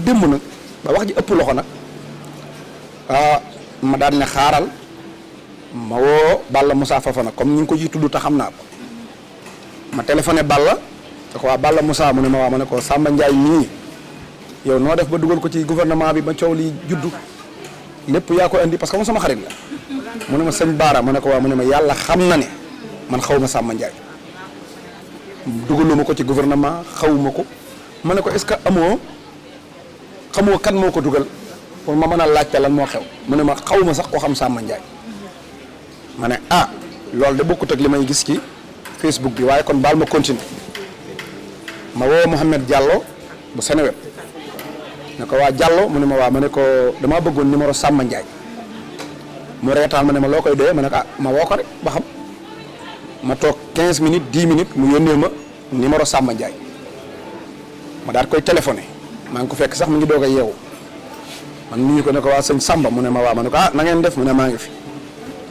démb nag ba wax ji ëpp loxo nag ma daal ne xaaral ma woo Balla Moussa Fofana comme ni nga ko ji tudd te xam naa ko ma téléphoné Balla da ko waa Balla Moussa mu ne ma waa ma ne ko Samba Ndiaye nii yow noo def ba dugal ko ci gouvernement bi ba coow li juddu lépp yaa ko indi parce que moom sama xarit la mu ne ma sëñ Baara ma ne ko waa mu ne ma yàlla xam na ne man xaw ma Samba Ndiaye dugaluma ko ci gouvernement xawuma ko ma ne ko est-ce que xamoo kan moo ko dugal pour ma mën a laajte lan moo xew mu ne ma xaw ma sax ko xam Samba Ndiaye ma ne loolu de bokkut ak li may gis ci Facebook bi waaye kon baal ma continuer ma woo Mouhamed Diallo bu Seneweb ne ko waa Diallo mu ne ma waa ma ne ko damaa bëggoon numéro Samba Ndiaye mu reetaan ma ne ma loo koy doyee ma ne ko ma woo ko rek ba xam ma toog 15 minutes 10 minutes mu yónnee ma numéro Samba Ndiaye ma daal koy téléphoné maa ngi ko fekk sax mu ngi doog a yeewu man nuyu ko ne ko waa sëñ Samba mu ne ma waa ma ne ko na ngeen def mu ne maa ngi fi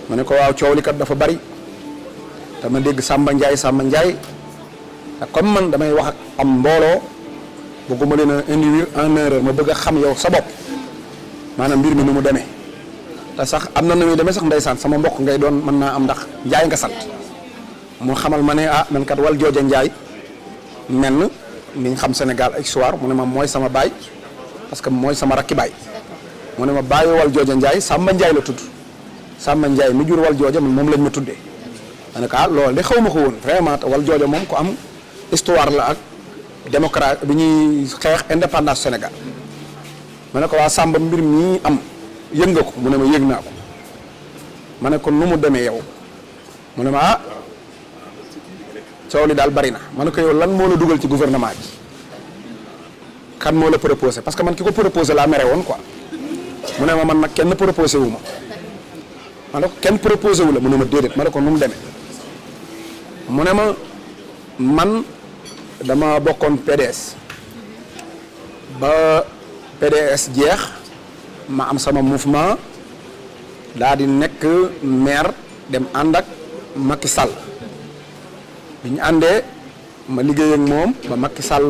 ma ne ko waaw coow li kat dafa bari te ma dégg Samba Ndiaye te comme man damay wax ak am mbooloo bëgguma leen a induire en erreur ma bëgg a xam yow sa bopp maanaam mbir mi nu mu demee te sax am na nu muy demee sax ndeysaan sama mbokk ngay doon mën naa am ndax Ndiaye nga sant mu xamal ma ne man kat wal jooja Ndiaye menn mi ñu xam Sénégal histoire mu ne ma mooy sama baay parce que mooy sama rakki baay mu ne ma bàyyi wal jooja Ndiaye Samba Ndiaye la tudd Samba Ndiaye mi jur wal jooja moom lañ ma tuddee ma ne ko loolu de xaw ma ko woon vraiment wal jooja moom ko am histoire la ak démocrate bi ñuy xeex indépendance Sénégal ma ne ko waa Samba mbir mi am yëg nga ko mu ne ma yëg naa ko ma ne ko nu mu demee yow mu ne ma coow li daal bari na ma ne ko yow lan moo la dugal ci gouvernement bi kan moo la proposé parce que man ki ko proposé laa mere woon quoi mu ne ma man nag kenn proposé wu ma ne ko kenn proposé wu la mu ne ma déedéet ma ne ko nu mu demee mu ne ma man dama bokkoon PDS ba PDS jeex ma am sama mouvement daal di nekk maire dem ànd ak Macky Sall bi ñu àndee ma liggéey ak moom ba Macky Sall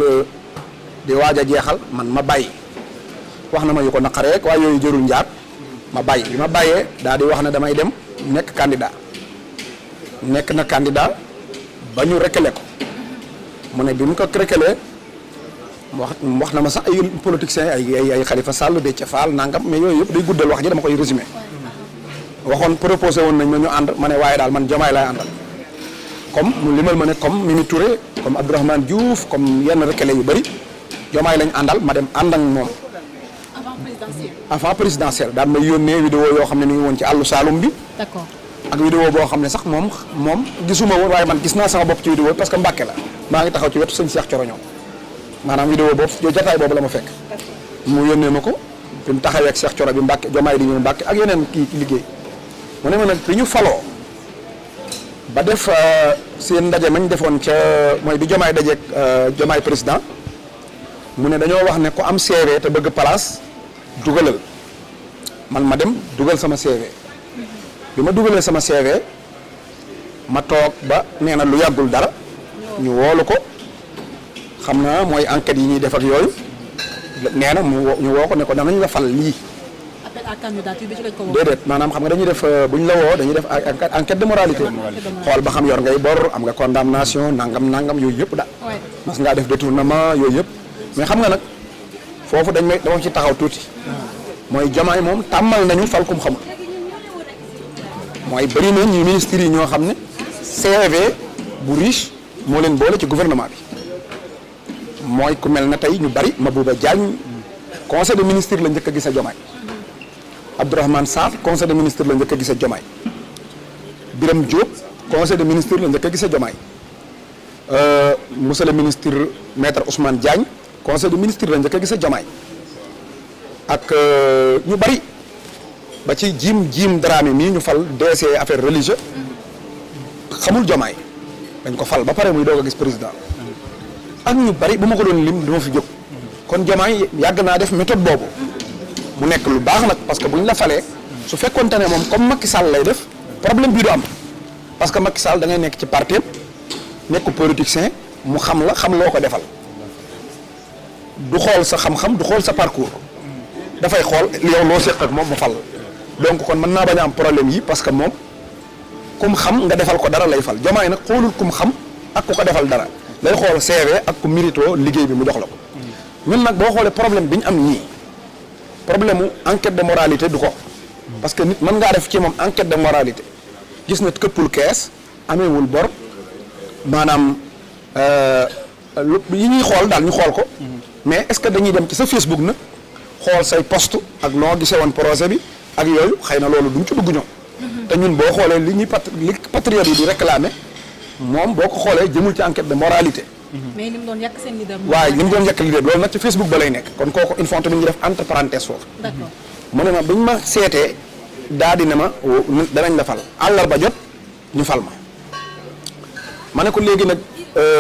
di waaj a jeexal man ma bàyyi wax na ma yu ko naqaree rek waaye yooyu jërul njaat ma bàyyi bi ma bàyyee daal di wax ne damay dem nekk candidat nekk na candidat ba ñu rekkale ko mu ne bi mu ko rekkale wax na ma sax ay politiciens ay Khalifa Sall Déthié Fall nangam mais yooyu yëpp day guddal wax ji dama koy résumé waxoon proposé woon nañ ma ñu ànd ma ne waaye daal man Diomaye laay àndal comme mu limal ma ne comme Mimi Touré comme Abdourahmane Diouf comme yenn rekkale yu bëri Diomaye lañ àndal ma dem ànd ak moom avant présidentielle daan may yónnee vidéo yoo xam ne mi ngi woon ci àllu Saloum bi d'accord ak vidéo boo xam ne sax moom gisuma woon waaye man gis naa sama bopp ci vidéo parce que Mbàkke la maa ngi taxaw ci wetu sëñ Cheikh Thioro ñoom maanaam vidéo boobu jotaay boobu la ma fekk mu yónnee ma ko bi mu taxawee ak Cheikh Thioro bi Mbàkke Diomaye di ñëw Mbàkke ak yeneen kii liggéey mu ne ma nag bi ñu faloo ba def seen ndaje mañ defoon ca mooy bi Diomaye dajeeg Diomaye président mu ne dañoo wax ne ku am CV te bëgg place dugalal man ma dem dugal sama CV bi ma dugalee sama CV ma toog ba nee na lu yàggul dara ñu woolu ko xam naa mooy enquête yi ñuy def ak yooyu nee na ñu woo ko ne ko danañ la fal lii. appel à candidature bi ci lañ ko woo. déedéet maanaam xam nga dañuy def bu ñu la woo dañuy def enquête de moralité. xool ba xam yor ngay bor am nga condamnation nangam yooyu yëpp daal. mas ngaa def détournement yooyu yëpp mais xam nga nag foofu dama ci taxaw tuuti. mooy Diomaye moom tàmmal nañu fal kum xamul. mooy bëri na ñi ministres yi ñoo xam ne CV bu riche moo leen boole ci gouvernement bi mooy ku mel na tey ñu bari Mabouba Diagne conseil de ministre la njëkk a gis a Diomaye Abdourahmane Sarr conseil de ministre la njëkk a gis a Diomaye Birame Diop conseil de ministre la njëkk a gis a Diomaye monsieur le ministre maître Ousmane Diagne conseil de ministre la njëkk a gis a Diomaye ak ñu bari ba ci jiim Dramé mii ñu fal DC affaire religieuse xamul Diomaye dañ ko fal ba pare muy doog a gis président ak ñu bari bu ma ko doon lim du ma fi jóg kon Diomaye yàgg naa def méthode boobu mu nekk lu baax nag parce que bu ñu la falee su fekkonte ne moom comme Macky Sall lay def problème bii du am parce que Macky Sall da ngay nekk ci parti nekk politicien mu xam la xam loo ko defal du xool sa xam-xam du xool sa parcours dafay xool yow loo seq ak moom mu fal donc kon mën naa bañ a am problème yi parce que moom kum xam nga defal ko dara lay fal Diomaye nag xoolul kum xam ak ku ko defal dara lay xool CV ak ku mérito liggéey bi mu jox la ko ñun nag boo xoolee problème bi ñu am ñii problème mu enquête de moralité du ko parce que nit mën ngaa def ci moom enquête de moralité gis na këppul kees ameewul bor maanaam yi ñuy xool daal ñu xool ko mais est-ce que dañuy dem ci sa Facebook na xool say post ak loo gisee woon projet bi ak yooyu xëy na loolu duñ ci dugg ñoom te ñun boo xoolee li patriote yi di réclamer moom boo ko xoolee jëmul ci enquête de moralité. mais li mu doon yàq seen leader. waaye li mu doon yàq leader loolu nag ci Facebook ba lay nekk kon kooku il faut tamit ñu def entre parenthèse foofu. d'accord mu ne ma biñ ma seetee daa di ne ma danañ la fal àllarba jot ñu fal ma ne ko léegi nag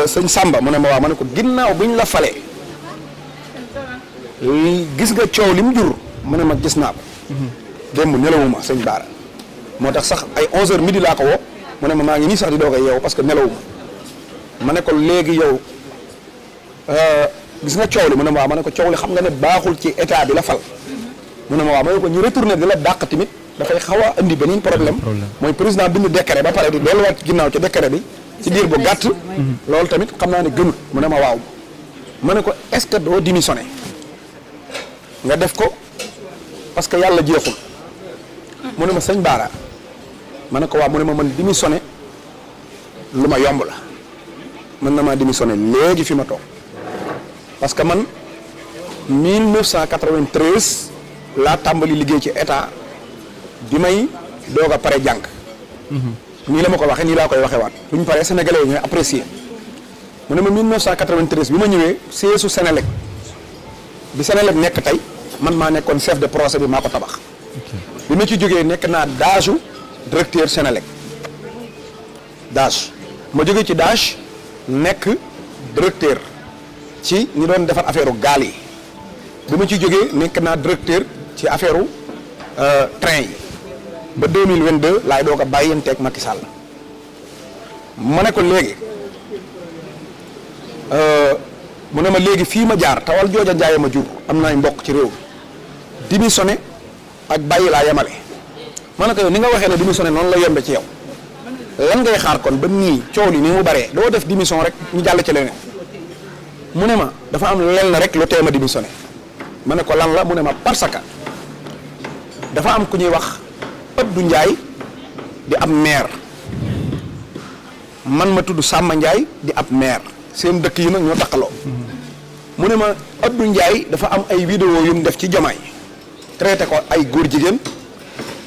sëñ Samba mu ne ma waaw ma ne ko ginnaaw biñ la falee gis nga coow li mu jur mu ne ma gis naa ko. démb nelawuma sëñ Baara moo tax sax ay 11h midi laa ko woo mu ne ma maa ngi nii sax di doog a yeewu parce que nelawuma ma ne ko léegi yow gis nga coow li mu ne ma waaw ma ne ko coow li xam nga ne baaxul ci état bi la fal mu ne ma waaw ma ne ko ñu retourné di la dàq tamit dafay xaw a indi beneen problème mooy président bind décret ba pare di delluwaat ginnaaw ci décret bi ci diir bu gàtt loolu tamit xam naa ne gënut mu ne ma waaw ma ne ko est-ce que doo démissionné nga def ko parce que yàlla jeexul mu ne ma sëñ Baara ma ne ko waaw mu ne ma man démissionné lu ma yomb la mën na maa démissionné léegi fi ma toog parce que man 1993 laa tàmbali liggéey ci état bi may doog a pare jàng nii la ma ko waxee nii laa koy waxee waat bu ñu paree sénégalais yi ñooy apprécier mu ne ma 1993 bi ma ñëwee siège Sénélec bi Sénélec nekk tey man maa nekkoon chef de projet bi maa ko tabax bi ma ci jógee nekk naa daaju directeur Sénélec daaj ma jógee ci daaj nekk directeur ci ñi doon defar affaire gaal yi bi ma ci jógee nekk naa directeur ci affaire train yi ba 2022 laay doog a bàyyanteeg Macky Sall ma ne ko léegi mu ne ma léegi fii ma jaar tawal jooja njaaye ma jur am naay mbokk ci réew mi démissionné ak bàyyi laa yemale ma ne ko yow ni nga waxee ne démissionné noonu la yombe ci yow lan ngay xaar kon ba nii coow li ni mu baree doo def démission rek ñu jàll ci leneen mu ne ma dafa am lenn rek lu tee ma démissionné ma ne ko lan la mu ne ma parce que dafa am ku ñuy wax Abdou Ndiaye di ab maire man ma tudd Samba Ndiaye di ab maire seen dëkk yi nag ñoo takkaloo mu ne ma Abdou Ndiaye dafa am ay vidéo yu mu def ci Diomaye traité ko ay góor jigéen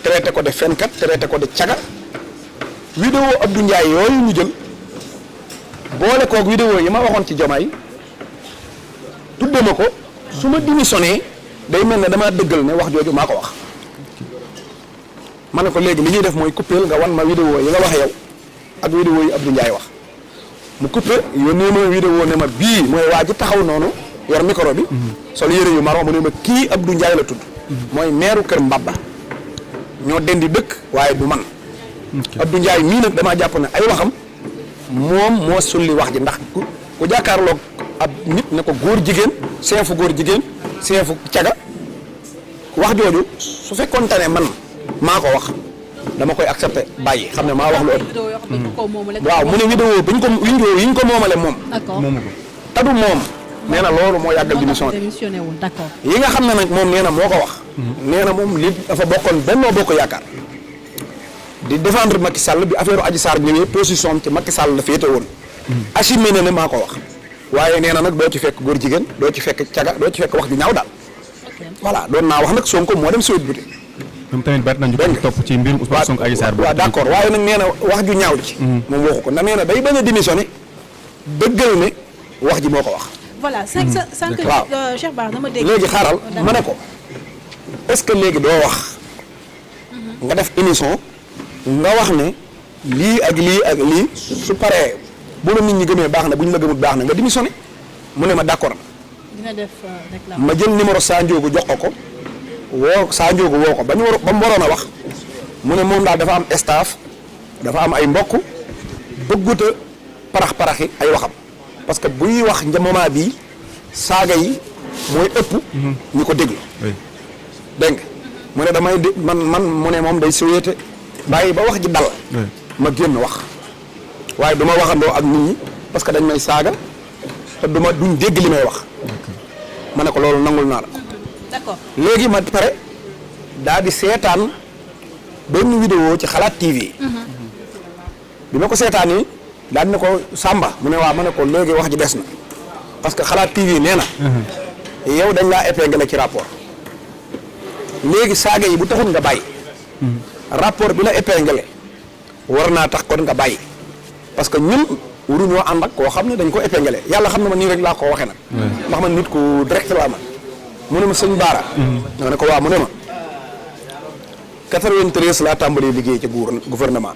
traité ko de fenkat traité ko de caga vidéo Abdou Ndiaye yooyu ñu jël boole koog vidéo yi ma waxoon ci Diomaye tudde ma ko su ma démissionné day mel ne damaa dëggal ne wax jooju maa ko wax ma ne ko léegi li ñuy def mooy coupé nga wan ma vidéo yi nga wax yow ak vidéo yi Abdou Ndiaye wax mu coupé yónnee ma vidéo ne ma bii mooy waa ji taxaw noonu yor micro bi sol yére yu marron mu ne ma kii Abdou Ndiaye la tudd mooy meeru kër Mbabba ñoo dendi dëkk waaye du man Abdou Ndiaye mii nag damaa jàpp ne ay waxam moom moo sulli wax ji ndax ku jàkkaarloog ab nit ne ko góor jigéen seefu góor jigéen seefu caga wax jooju su fekkoonte ne man maa ko wax dama koy accepté bàyyi xam ne maa wax lu ëpp waaw mu ne vidéo bi ñu ko moomale moom tadu moom nee na loolu moo yàggal démission yi nga xam ne nag moom nee na moo ko wax nee na moom li dafa bokkoon Benno Bokk Yaakaar di défendre Macky Sall bi affaire Adji Sarr ñëwee position am ci Macky Sall la féete woon assumé na ne maa ko wax waaye nee na nag doo ci fekk góor jigéen doo ci fekk caga doo ci fekk wax ju ñaaw daal voilà doon naa wax nag Sonko moo dem Sowét Bouté ñoom tamit bari nañu ko topp ci mbirum Ousmane Sonko Adji Sarr waaw d'accord waaye nag nee na wax ju ñaaw ci moom waxu ko ndax nee na day bañ a démissionné dëggal ne wax ji moo ko wax voilà sànq Cheikh Bara dama dégg léegi xaaral ma ne ko est-ce que léegi doo wax nga def émission nga wax ne lii ak lii ak lii su paree bu la nit ñi gëmee baax na bu ñu la gëmut baax na nga démissionné mu ne ma d'accord dina def ma jël numéro Sa Ndiogou jox ko woo Sa Ndiogou woo ko ba mu waroon a wax mu ne moom daal dafa am staff dafa am ay mbokk bëggut a parax-paraxi ay waxam parce que buy wax moment bii saaga yi mooy ëpp ñu ko déglu dégg nga mu ne damay di man mu ne moom day souhaité bàyyi ba wax ji dal ma génn wax waaye du ma waxandoo ak nit ñi parce que dañ may saaga te duñ dégg li may wax ma ne ko loolu nangul naa la ko d'accord léegi ma pare daa di seetaan benn vidéo ci xalaat TV bi ma ko seetaan yi daal di ne ko Samba mu ne waaw ma ne ko léegi wax ji des na parce que xalaat TV nee na yow dañ laa épinglé ci rapport léegi saaga yi bu taxul nga bàyyi rapport bi la épinglé war naa tax kon nga bàyyi parce que ñun waruñoo ànd ak koo xam ne dañ ko épinglé yàlla xam ne ma nii rek laa ko waxee nag ndax man nit ku direct laa man mu ne ma sëñ Baara nga ne ko waaw mu ne ma 93 laa tàmbalee liggéey ci gouvernement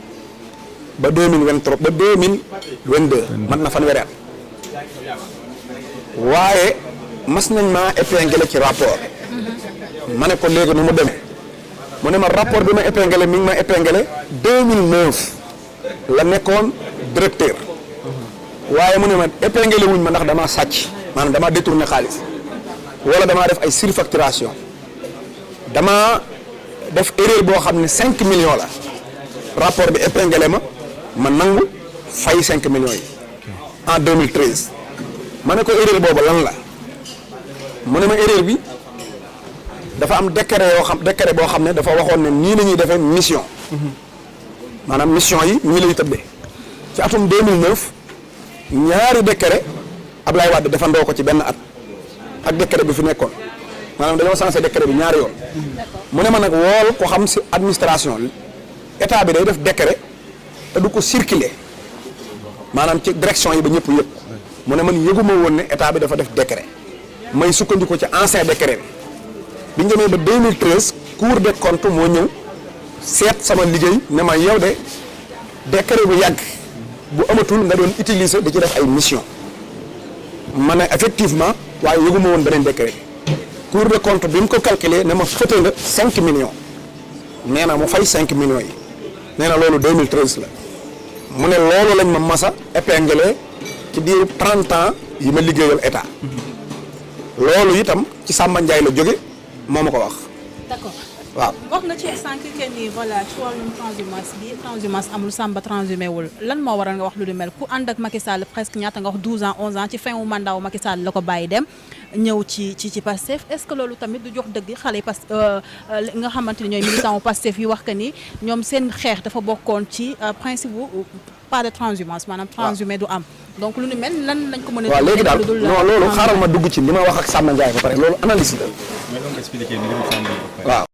ba 2023 ba 2022 man na fanweeri at waaye mas nañ maa épinglé ci rapport ma ne ko léegi nu mu demee mu ne ma rapport bi ma épinglé mi ngi ma épinglé 2009 la nekkoon directeur waaye mu ne ma épinglé wuñ ma ndax damaa sàcc maanaam damaa détourné xaalis wala damaa def ay surfacturation damaa def erreur boo xam ne 5 millions la rapport bi épinglé ma nangu fay 5 millions yi en 2013 ma ne ko erreur boobu lan la mu ne ma erreur bi dafa am décret boo xam ne dafa waxoon ne nii la ñuy defee mission maanaam mission yi nii lay tëddee ci atum 2009 ñaari décret Ablaye Wade defandoo ko ci benn at ak décret bi fi nekkoon maanaam dañoo sensé décret bi ñaari yoon mu ne ma nag wool ko xam si administration état bi day def décret te du ko circuler maanaam ci direction yi ba ñëpp yëpp mu ne man yëguma woon ne état bi dafa def décret may sukkandiku ci ancien décret bi ñu demee ba 2013 Cour des comptes moo ñëw seet sama liggéey ne ma yow de décret bu yàgg bu amatul nga doon utiliser da ci def ay mission ma ne effectivement waaye yëguma woon beneen décret Cour des comptes bi mu ko calculé ne ma fëte nga 5 millions nee na mu fay 5 millions yi nee na loolu 2013 la mu ne loolu lañ ma masa épinglé ci diiru 30 ans yi ma liggéeyal état loolu itam ci Samba Ndiaye la jóge moo ma ko wax. d'accord waaw wax nga ci sànq que ni voilà ci wàllum transhumance amul Samba transhumé wul lan moo waral nga wax lu di mel ku ànd ak Macky Sall presque ñaata nga wax 12 ans 11 ans ci fin wu mandat wu Macky Sall la ko bàyyi dem ñëw ci Pastef est-ce que loolu tamit du jox dëgg xale yi nga xamante ni ñooy militant wu Pastef yi wax que ni ñoom seen xeex dafa bokkoon ci principe bu pas de transhumance maanaam transhumé du am donc lu ni mel lan lañ ko mën a. waaw léegi daal non loolu xaaral ma dugg ci li ma wax ak Samba Ndiaye ba pare loolu analyse la. waaw.